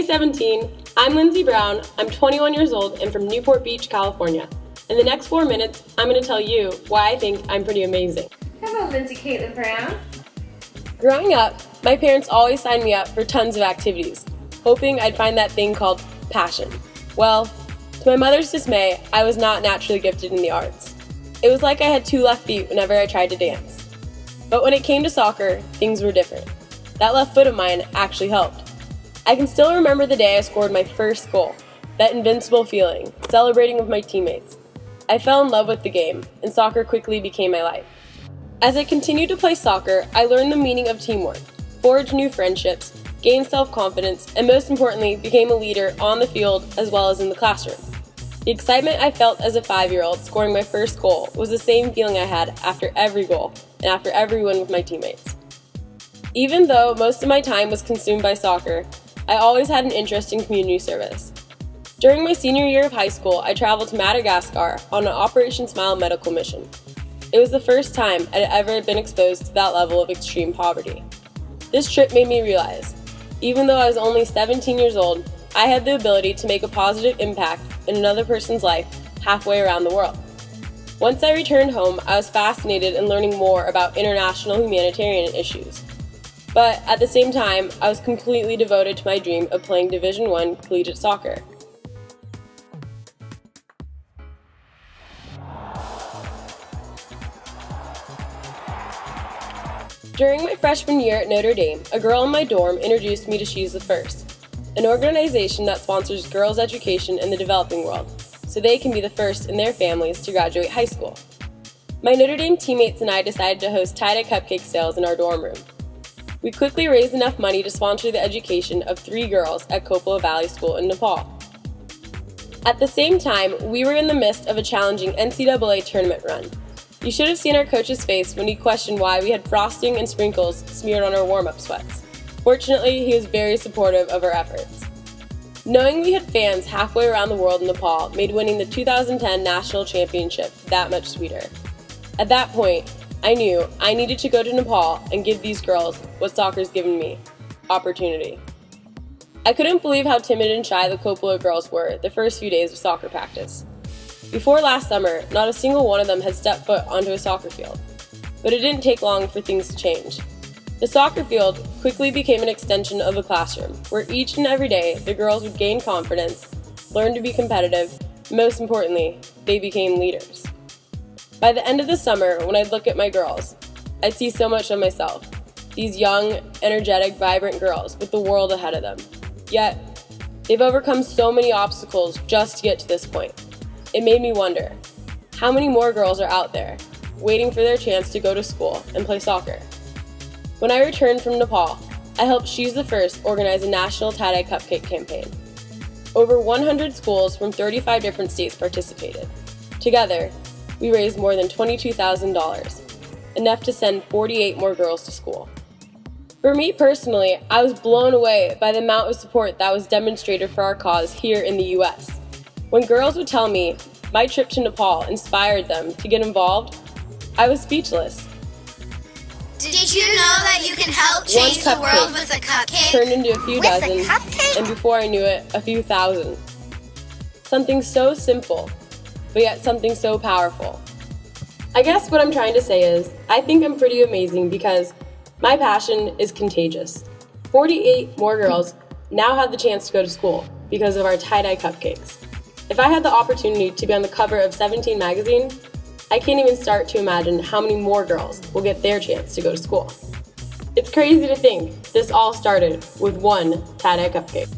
2017, I'm Lindsay Brown, I'm 21 years old and from Newport Beach, California. In the next 4 minutes, I'm going to tell you why I think I'm pretty amazing. Hello, Lindsay Caitlin Brown. Growing up, my parents always signed me up for tons of activities, hoping I'd find that thing called passion. Well, to my mother's dismay, I was not naturally gifted in the arts. It was like I had 2 left feet whenever I tried to dance. But when it came to soccer, things were different. That left foot of mine actually helped. I can still remember the day I scored my first goal, that invincible feeling, celebrating with my teammates. I fell in love with the game, and soccer quickly became my life. As I continued to play soccer, I learned the meaning of teamwork, forged new friendships, gained self-confidence, and most importantly, became a leader on the field as well as in the classroom. The excitement I felt as a 5-year-old scoring my first goal was the same feeling I had after every goal and after every win with my teammates. Even though most of my time was consumed by soccer, I always had an interest in community service. During my senior year of high school, I traveled to Madagascar on an Operation Smile medical mission. It was the first time I'd ever been exposed to that level of extreme poverty. This trip made me realize, even though I was only 17 years old, I had the ability to make a positive impact in another person's life halfway around the world. Once I returned home, I was fascinated in learning more about international humanitarian issues. But at the same time, I was completely devoted to my dream of playing Division I collegiate soccer. During my freshman year at Notre Dame, a girl in my dorm introduced me to She's the First, an organization that sponsors girls' education in the developing world, so they can be the first in their families to graduate high school. My Notre Dame teammates and I decided to host tie-dye cupcake sales in our dorm room. We quickly raised enough money to sponsor the education of 3 girls at Coppola Valley School in Nepal. At the same time, we were in the midst of a challenging NCAA tournament run. You should have seen our coach's face when he questioned why we had frosting and sprinkles smeared on our warm-up sweats. Fortunately, he was very supportive of our efforts. Knowing we had fans halfway around the world in Nepal made winning the 2010 National Championship that much sweeter. At that point, I knew I needed to go to Nepal and give these girls what soccer's given me, opportunity. I couldn't believe how timid and shy the Coppola girls were the first few days of soccer practice. Before last summer, not a single one of them had stepped foot onto a soccer field. But it didn't take long for things to change. The soccer field quickly became an extension of the classroom, where each and every day the girls would gain confidence, learn to be competitive, and most importantly, they became leaders. By the end of the summer, when I'd look at my girls, I'd see so much of myself. These young, energetic, vibrant girls with the world ahead of them. Yet, they've overcome so many obstacles just to get to this point. It made me wonder, how many more girls are out there, waiting for their chance to go to school and play soccer? When I returned from Nepal, I helped She's the First organize a national tie-dye cupcake campaign. Over 100 schools from 35 different states participated. Together, we raised more than $22,000, enough to send 48 more girls to school. For me personally, I was blown away by the amount of support that was demonstrated for our cause here in the US. When girls would tell me my trip to Nepal inspired them to get involved, I was speechless. Did you know that you can help change the world with a cupcake? Turned into a few dozen, and before I knew it, a few thousand. Something so simple, but yet something so powerful. I guess what I'm trying to say is, I think I'm pretty amazing because my passion is contagious. 48 more girls now have the chance to go to school because of our tie-dye cupcakes. If I had the opportunity to be on the cover of 17 magazine, I can't even start to imagine how many more girls will get their chance to go to school. It's crazy to think this all started with one tie-dye cupcake.